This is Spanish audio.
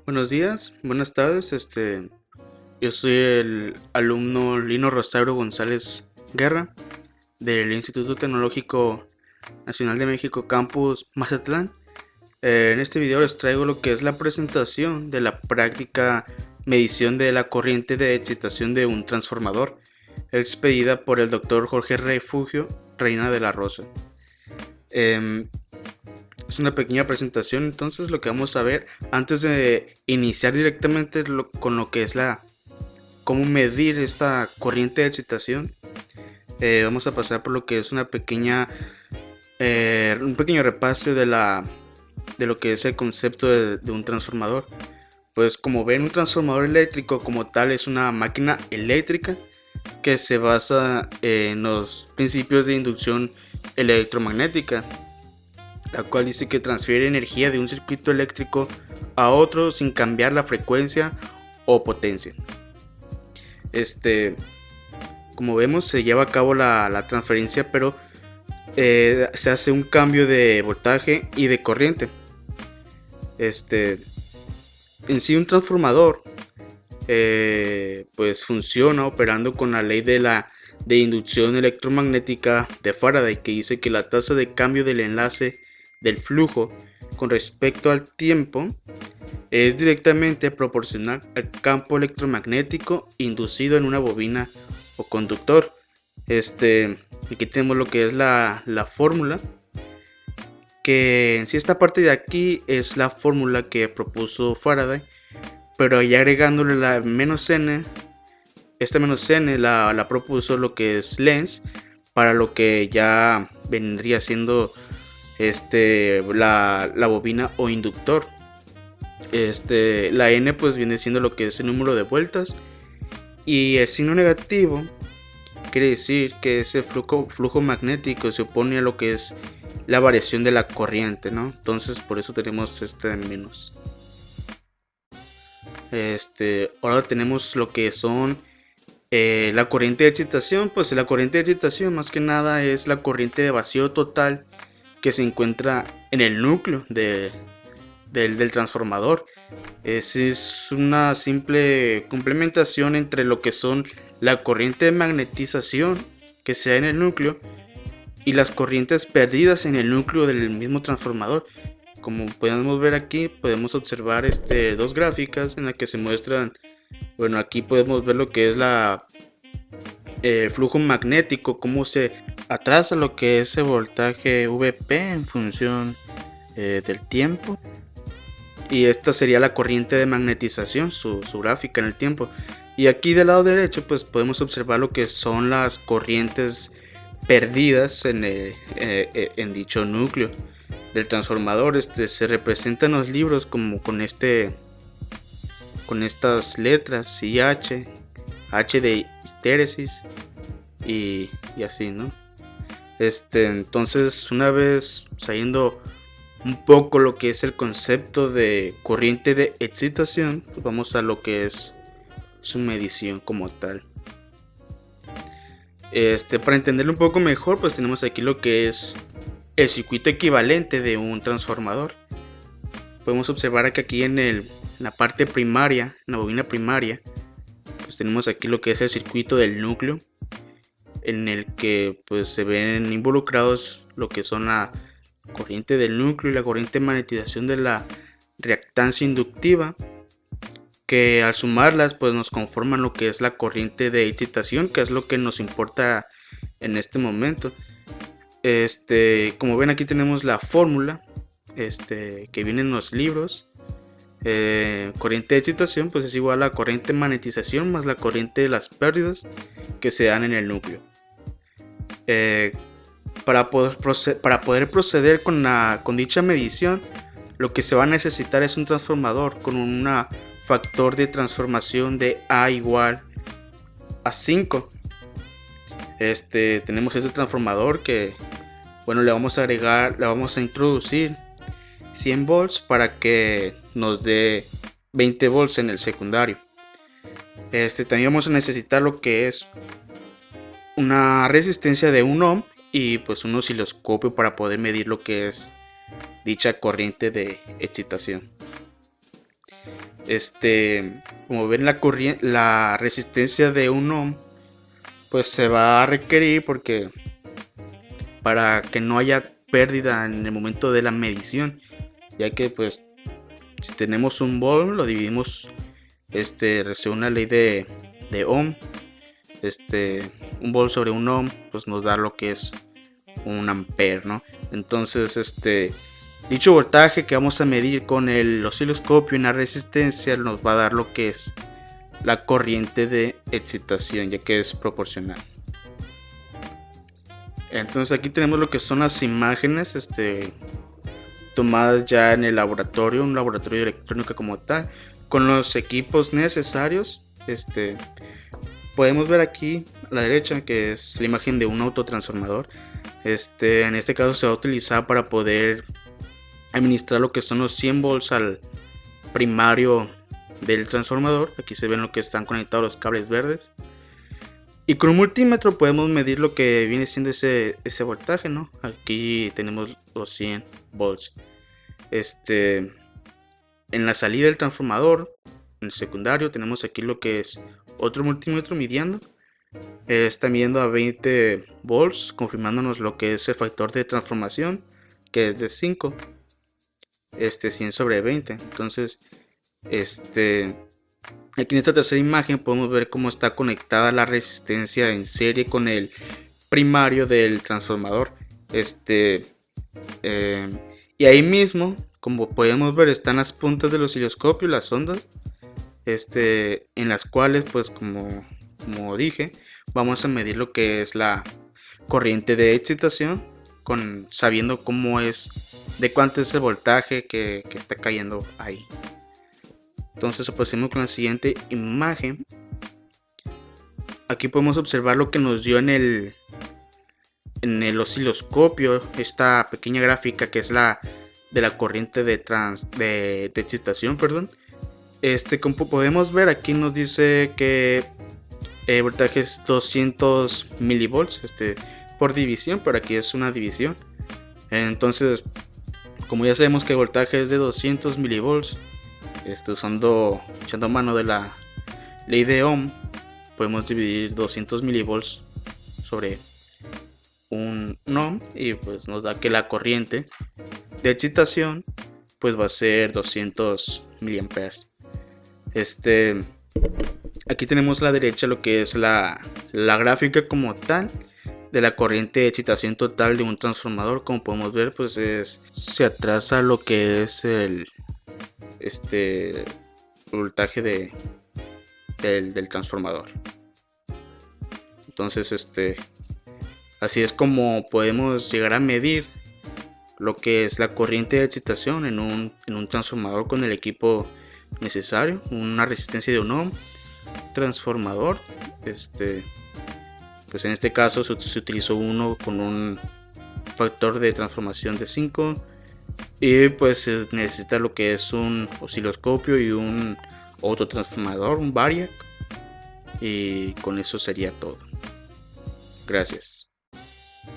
Buenos días, buenas tardes. Yo soy el alumno Lino Rosario González Guerra del Instituto Tecnológico Nacional de México Campus Mazatlán. En este video les traigo lo que es la presentación de la práctica medición de la corriente de excitación de un transformador, expedida por el Dr. Jorge Refugio Reina de la Rosa. Es una pequeña presentación, entonces lo que vamos a ver antes de iniciar directamente con lo que es cómo medir esta corriente de excitación. Vamos a pasar por lo que es un pequeño repaso de lo que es el concepto de un transformador. Pues como ven, un transformador eléctrico como tal es una máquina eléctrica que se basa en los principios de inducción electromagnética, la cual dice que transfiere energía de un circuito eléctrico a otro sin cambiar la frecuencia o potencia. Como vemos, se lleva a cabo la transferencia, pero se hace un cambio de voltaje y de corriente. En sí, un transformador pues funciona operando con la ley de inducción electromagnética de Faraday, que dice que la tasa de cambio del enlace del flujo con respecto al tiempo es directamente proporcional al campo electromagnético inducido en una bobina o conductor. Aquí tenemos lo que es la fórmula, que en sí esta parte de aquí es la fórmula que propuso Faraday, pero ya agregándole la menos n, esta menos n la propuso lo que es Lenz, para lo que ya vendría siendo la bobina o inductor. La n pues viene siendo lo que es el número de vueltas, y el signo negativo quiere decir que ese flujo magnético se opone a lo que es la variación de la corriente, ¿no? Entonces por eso tenemos menos. Ahora tenemos lo que son la corriente de excitación. Pues la corriente de excitación más que nada es la corriente de vacío total que se encuentra en el núcleo del transformador. Es una simple complementación entre lo que son la corriente de magnetización que se da en el núcleo y las corrientes perdidas en el núcleo del mismo transformador. Como podemos ver aquí, podemos observar dos gráficas en las que se muestran. Bueno, aquí podemos ver lo que es el flujo magnético, cómo se atrasa lo que es el voltaje VP en función del tiempo, y esta sería la corriente de magnetización, su gráfica en el tiempo. Y aquí del lado derecho pues podemos observar lo que son las corrientes perdidas en dicho núcleo del transformador. Se representan los libros como con estas letras y H de histéresis y así, ¿no? Entonces, una vez sabiendo un poco lo que es el concepto de corriente de excitación, pues vamos a lo que es su medición como tal. Para entenderlo un poco mejor, pues tenemos aquí lo que es el circuito equivalente de un transformador. Podemos observar que aquí en la parte primaria, en la bobina primaria, pues tenemos aquí lo que es el circuito del núcleo, en el que pues se ven involucrados lo que son la corriente del núcleo y la corriente de magnetización de la reactancia inductiva, que al sumarlas pues nos conforman lo que es la corriente de excitación, que es lo que nos importa en este momento. Como ven, aquí tenemos la fórmula que viene en los libros. Corriente de excitación pues es igual a corriente de magnetización más la corriente de las pérdidas que se dan en el núcleo. Para poder proceder con dicha medición, lo que se va a necesitar es un transformador con un factor de transformación de A igual a 5. Tenemos este transformador que, bueno, le vamos a introducir 100 volts para que nos dé 20 volts en el secundario. También vamos a necesitar lo que es una resistencia de 1 ohm y pues un osciloscopio para poder medir lo que es dicha corriente de excitación. Como ven, la resistencia de un ohm pues se va a requerir porque para que no haya pérdida en el momento de la medición, ya que pues si tenemos un volt lo dividimos según la ley de ohm. Un volt sobre un ohm pues nos da lo que es un ampere, ¿no? Entonces dicho voltaje que vamos a medir con el osciloscopio en la resistencia nos va a dar lo que es la corriente de excitación, ya que es proporcional. Entonces aquí tenemos lo que son las imágenes tomadas ya en el laboratorio, un laboratorio de electrónica como tal, con los equipos necesarios. Podemos ver aquí a la derecha que es la imagen de un autotransformador. En este caso se va a utilizar para poder administrar lo que son los 100 volts al primario del transformador. Aquí se ven lo que están conectados los cables verdes. Y con un multímetro podemos medir lo que viene siendo ese voltaje, ¿no? Aquí tenemos los 100 volts. En la salida del transformador, en el secundario, tenemos aquí lo que es otro multímetro midiendo. Está midiendo a 20 volts, confirmándonos lo que es el factor de transformación, que es de 5. 100 sobre 20. Entonces, aquí en esta tercera imagen podemos ver cómo está conectada la resistencia en serie con el primario del transformador. Y ahí mismo, como podemos ver, están las puntas del osciloscopio, las ondas, en las cuales, pues como dije, vamos a medir lo que es la corriente de excitación, sabiendo cómo es, de cuánto es el voltaje que está cayendo ahí. Entonces procedemos con la siguiente imagen. Aquí podemos observar lo que nos dio en el osciloscopio, esta pequeña gráfica que es la de la corriente de excitación, perdón. Como podemos ver, aquí nos dice que el voltaje es 200 milivolts por división, pero aquí es una división. Entonces, como ya sabemos que el voltaje es de 200 milivolts, echando mano de la ley de Ohm, podemos dividir 200 milivolts sobre un ohm y pues nos da que la corriente de excitación pues va a ser 200 miliamperes. Aquí tenemos a la derecha lo que es la gráfica como tal de la corriente de excitación total de un transformador. Como podemos ver, pues se atrasa lo que es el voltaje del transformador. Entonces así es como podemos llegar a medir lo que es la corriente de excitación en un transformador con el equipo necesario, una resistencia de un ohm, transformador. Pues en este caso se utilizó uno con un factor de transformación de 5 y pues se necesita lo que es un osciloscopio y un autotransformador, un variac, y con eso sería todo. Gracias.